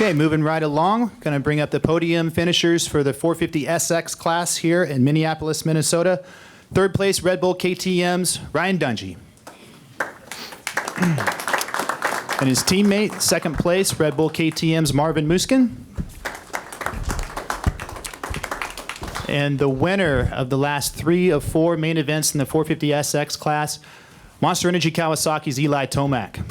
Okay, moving right along, going to bring up the podium finishers for the 450 SX class here in Minneapolis, Minnesota. Third place, Red Bull KTM's Ryan Dungey. And his teammate, second place, Red Bull KTM's Marvin Musquin. And the winner of the last 3 of 4 main events in the 450 SX class, Monster Energy Kawasaki's Eli Tomac.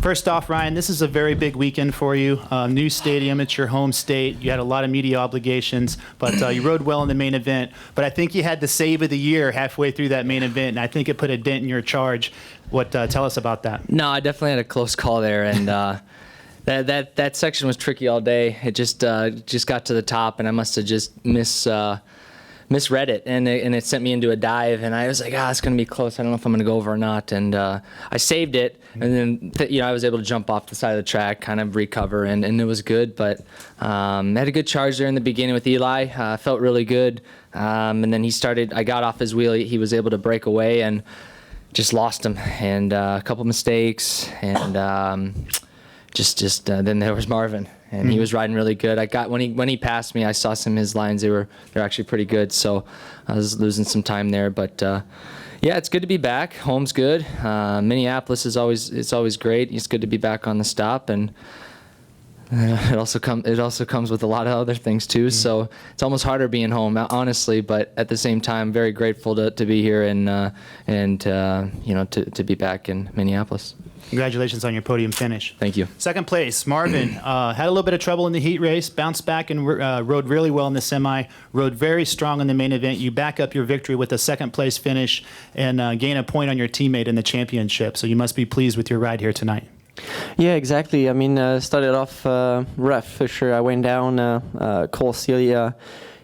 First off, Ryan, this is a very big weekend for you. New stadium, it's your home state. You had a lot of media obligations, but you rode well in the main event. But I think you had the save of the year halfway through that main event, and I think it put a dent in your charge. Tell us about that. No, I definitely had a close call there, and that section was tricky all day. It just got to the top, and I must have just misread it, and it sent me into a dive, and I was like, it's going to be close. I don't know if I'm going to go over or not, and I saved it, and then I was able to jump off the side of the track, kind of recover, and it was good, but I had a good charge there in the beginning with Eli. Felt really good, and then I got off his wheel. He was able to break away, and just lost him, and a couple mistakes, and then there was Marvin. And he was riding really good. When he passed me, I saw some of his lines. They're actually pretty good. So I was losing some time there, but yeah, it's good to be back. Home's good. Minneapolis is always great. It's good to be back on the stop, and it also comes with a lot of other things too. So it's almost harder being home, honestly. But at the same time, very grateful to be here and to be back in Minneapolis. Congratulations on your podium finish. Thank you. Second place, Marvin. Had a little bit of trouble in the heat race, bounced back and rode really well in the semi, rode very strong in the main event. You back up your victory with a second place finish and gain a point on your teammate in the championship. So you must be pleased with your ride here tonight. Yeah, exactly. I mean, started off rough for sure. I went down, Cole Celia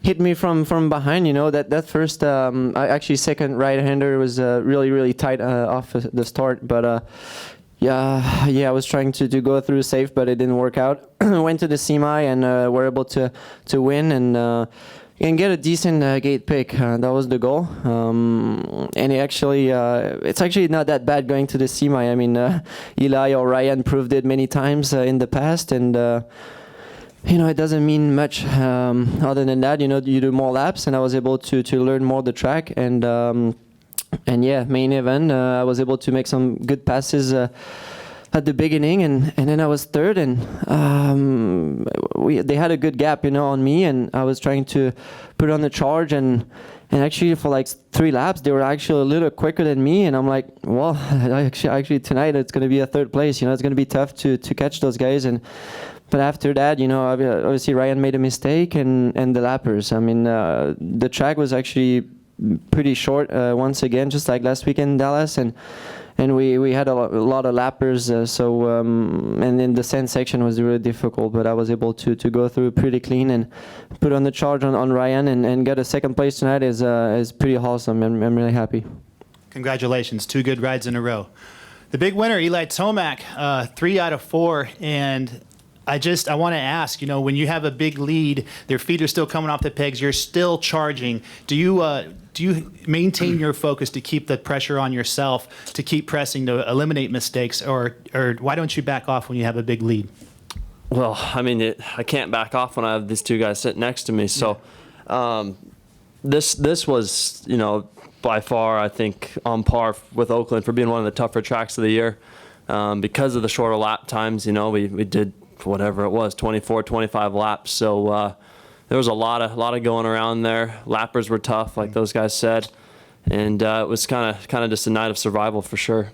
hit me from behind. That first, actually second right-hander was really tight off the start, but yeah, I was trying to go through safe, but it didn't work out. Went to the semi and were able to win and get a decent gate pick. That was the goal. And it's actually not that bad going to the semi. I mean, Eli or Ryan proved it many times in the past, and it doesn't mean much other than that. You do more laps, and I was able to learn more the track and yeah, main event, I was able to make some good passes at the beginning, and then I was third, and they had a good gap, on me, and I was trying to put on the charge, and actually for like 3 laps, they were actually a little quicker than me, and I'm like, well, actually tonight it's going to be a third place, it's going to be tough to catch those guys, but after that, obviously Ryan made a mistake, and the lappers, I mean, the track was actually pretty short once again, just like last weekend in Dallas, and we had a lot of lappers, and then the sand section was really difficult, but I was able to go through pretty clean and put on the charge on Ryan and get a second place tonight is pretty awesome. I'm really happy. Congratulations, 2 good rides in a row. The big winner, Eli Tomac, 3 out of 4, and I want to ask, when you have a big lead, their feet are still coming off the pegs, you're still charging. Do you maintain your focus to keep the pressure on yourself, to keep pressing, to eliminate mistakes, or why don't you back off when you have a big lead? Well, I mean, I can't back off when I have these 2 guys sitting next to me. So this was, by far, I think, on par with Oakland for being one of the tougher tracks of the year. Because of the shorter lap times, we did whatever it was, 24, 25 laps. So there was a lot of going around there. Lappers were tough, like those guys said, and it was kind of just a night of survival for sure.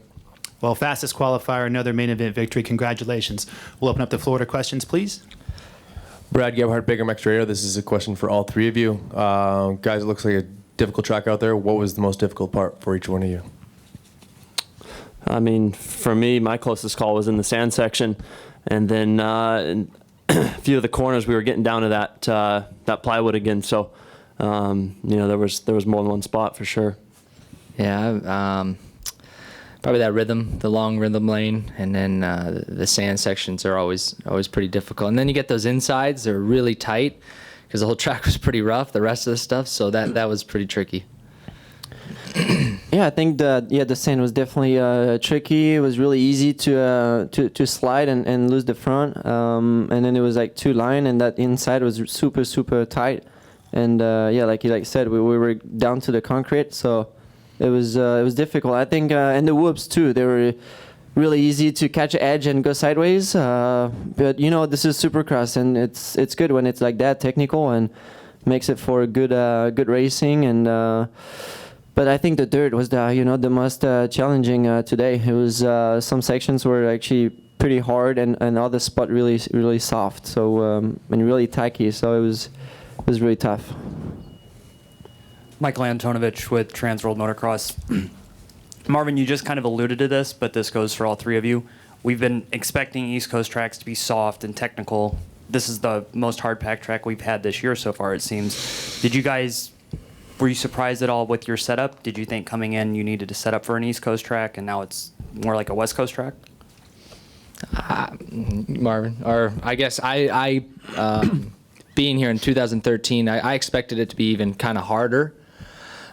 Well, fastest qualifier, another main event victory. Congratulations. We'll open up the floor to questions, please. Brad Gebhardt, Baker Radio. This is a question for all 3 of you. Guys, it looks like a difficult track out there. What was the most difficult part for each one of you? I mean, for me, my closest call was in the sand section. And then in a few of the corners, we were getting down to that plywood again. So, there was more than one spot for sure. Yeah, probably that rhythm, the long rhythm lane, and then the sand sections are always pretty difficult. And then you get those insides; they're really tight because the whole track was pretty rough. The rest of the stuff, so that was pretty tricky. Yeah, I think the sand was definitely tricky. It was really easy to slide and lose the front, and then it was like 2-line, and that inside was super tight. And yeah, like you said, we were down to the concrete, so it was difficult. I think and the whoops too, they were really easy to catch an edge and go sideways. But you know, this is Supercross, and it's good when it's like that technical and makes it for good racing. And but I think the dirt was the most challenging today. It was some sections were actually pretty hard, and other spot really soft. So and really tacky. So it was really tough. Michael Antonovich with Trans World Motocross. Marvin, you just kind of alluded to this, but this goes for all three of you. We've been expecting East Coast tracks to be soft and technical. This is the most hard pack track we've had this year so far, it seems. Were you surprised at all with your setup? Did you think coming in you needed to set up for an East Coast track, and now it's more like a West Coast track? Marvin, or I guess I being here in 2013, I expected it to be even kind of harder.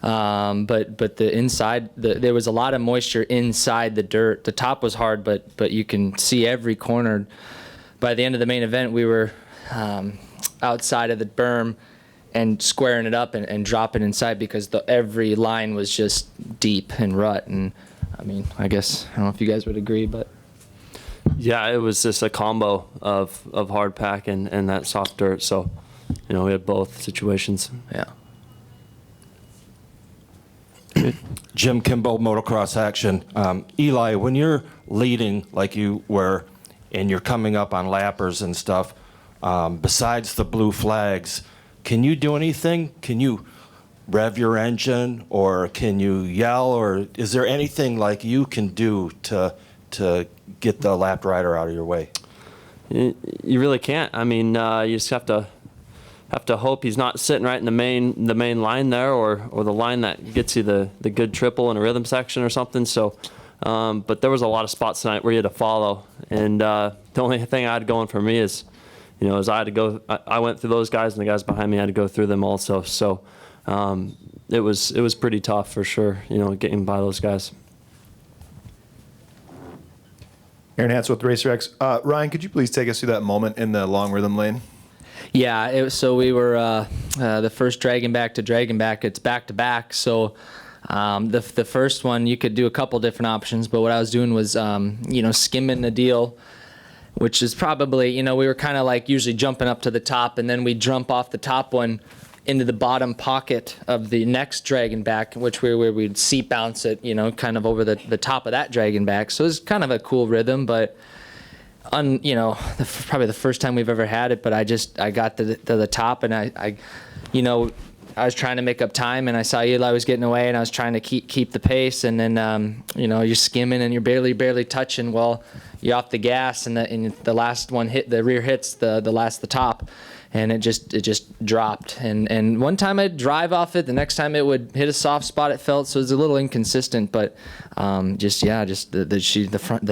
But the inside, there was a lot of moisture inside the dirt. The top was hard, but you can see every corner. By the end of the main event, we were outside of the berm and squaring it up and dropping inside because every line was just deep and rut. And I mean, I guess I don't know if you guys would agree, but Yeah, it was just a combo of hard pack and that soft dirt. So, you know, we had both situations. yeah. Jim Kimball, Motocross Action. Eli, when you're leading like you were and you're coming up on lappers and stuff, besides the blue flags, can you do anything? Can you rev your engine, or can you yell, or is there anything like you can do to get the lap rider out of your way? You really can't. I mean, you just have to hope he's not sitting right in the main line there, or the line that gets you the good triple in a rhythm section or something. So, but there was a lot of spots tonight where you had to follow, and the only thing I had going for me is, you know, I had to go. I went through those guys, and the guys behind me had to go through them also. So, it was pretty tough for sure. You know, getting by those guys. Aaron Hance with RacerX. Ryan, could you please take us through that moment in the long rhythm lane? Yeah, so we were the first Dragon Back to Dragon Back. It's back to back. So the first one you could do a couple different options, but what I was doing was skimming the deal, which is probably we were kind of like usually jumping up to the top, and then we jump off the top one into the bottom pocket of the next Dragon Back, which where we'd seat bounce it, kind of over the top of that Dragon Back. So it was kind of a cool rhythm, but probably the first time we've ever had it. But I got to the top, and I was trying to make up time, and I saw Eli was getting away, and I was trying to keep the pace, and then you're skimming and you're barely touching. Well, you're off the gas, and the last one the rear hits the top. And it just dropped. And one time I'd drive off it, the next time it would hit a soft spot, it felt. So it was a little inconsistent, but the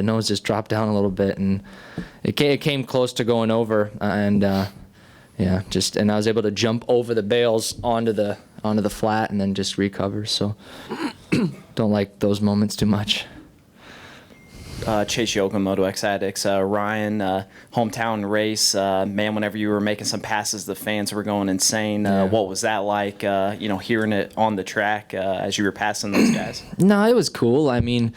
nose just dropped down a little bit, and it came close to going over. And I was able to jump over the bales onto the flat and then just recover. So don't like those moments too much. Chase Yoakum, Moto X Addicts. Ryan, hometown race. Man, whenever you were making some passes, the fans were going insane. What was that like, hearing it on the track as you were passing those guys? No, it was cool. I mean,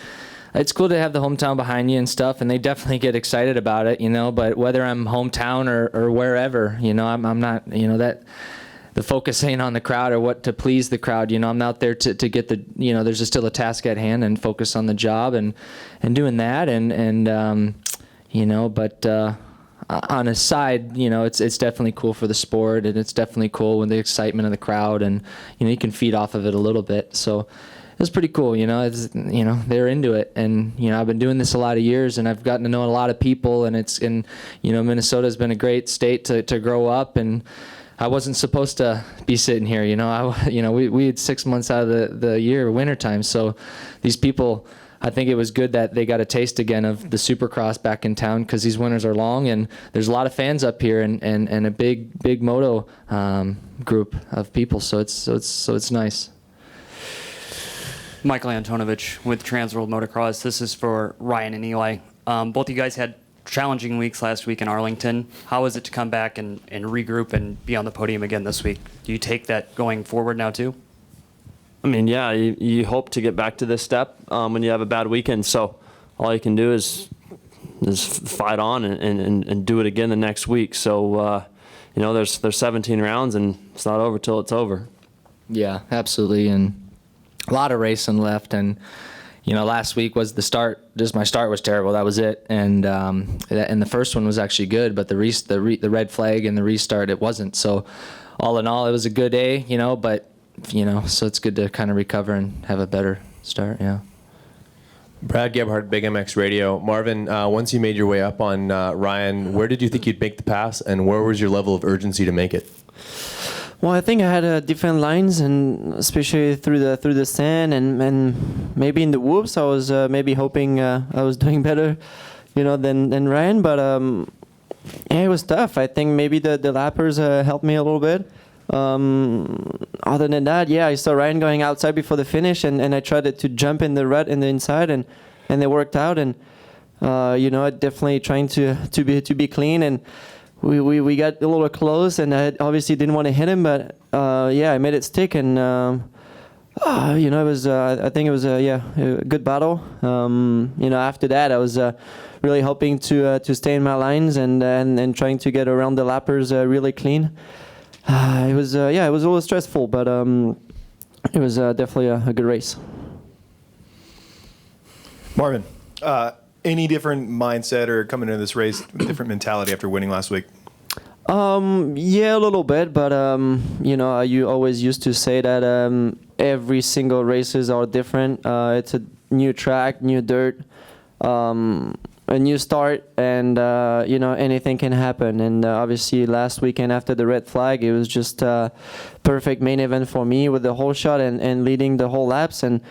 it's cool to have the hometown behind you and stuff, and they definitely get excited about it, but whether I'm hometown or wherever, I'm not, that the focus ain't on the crowd or what to please the crowd. I'm out there to get the, there's still a task at hand and focus on the job and doing that. But on a side, it's definitely cool for the sport, and it's definitely cool when the excitement of the crowd, and, you can feed off of it a little bit. So it was pretty cool, they're into it. And, I've been doing this a lot of years, and I've gotten to know a lot of people, and Minnesota's been a great state to grow up, and I wasn't supposed to be sitting here, we had 6 months out of the year, wintertime. So these people, I think it was good that they got a taste again of the Supercross back in town, because these winters are long, and there's a lot of fans up here, and a big moto group of people. So it's nice. Michael Antonovich with Transworld Motocross. This is for Ryan and Eli. Both of you guys had challenging weeks last week in Arlington. How is it to come back and regroup and be on the podium again this week? Do you take that going forward now too? I mean, yeah, you hope to get back to this step when you have a bad weekend. So all you can do is fight on and do it again the next week. So, there's 17 rounds and it's not over till it's over. Yeah, absolutely. And a lot of racing left. And, last week was the start. Just my start was terrible. That was it. And the first one was actually good, but the red flag and the restart, it wasn't. So all in all, it was a good day, but, so it's good to kind of recover and have a better start. Yeah. Brad Gebhardt, Big MX Radio. Marvin, once you made your way up on Ryan, where did you think you'd make the pass, and where was your level of urgency to make it? Well, I think I had different lines, and especially through the sand and maybe in the whoops, I was maybe hoping I was doing better, than Ryan. But it was tough. I think maybe the lappers helped me a little bit. Other than that, yeah, I saw Ryan going outside before the finish, and I tried to jump in the rut in the inside, and it worked out. And definitely trying to be clean, and we got a little close, and I obviously didn't want to hit him, but I made it stick, and it was I think it was a good battle. After that, I was really hoping to stay in my lines and trying to get around the lappers really clean. It was a little stressful, but it was definitely a good race. Marvin, any different mindset or coming into this race, different mentality after winning last week? Yeah, a little bit, but you always used to say that every single races are different. It's a new track, new dirt, a new start, and anything can happen. And obviously last weekend after the red flag, it was just a perfect main event for me with the whole shot and leading the whole laps. And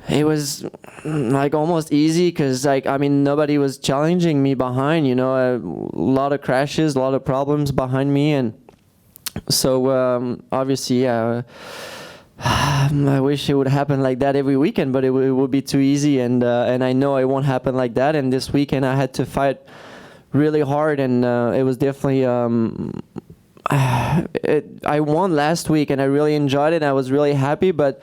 it was like almost easy because nobody was challenging me behind, a lot of crashes, a lot of problems behind me. And so obviously, I wish it would happen like that every weekend, but it would be too easy, and I know it won't happen like that. And this weekend I had to fight really hard, and it was definitely I won last week, and I really enjoyed it. I was really happy, but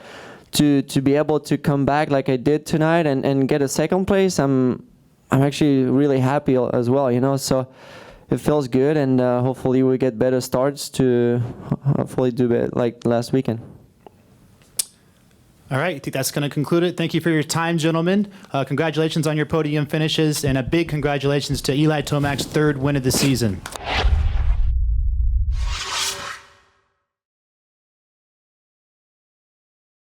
to be able to come back like I did tonight and get a second place, I'm actually really happy as well, so it feels good, and hopefully we get better starts to hopefully do it like last weekend. All right, I think that's going to conclude it. Thank you for your time, gentlemen. Congratulations on your podium finishes, and a big congratulations to Eli Tomac's third win of the season.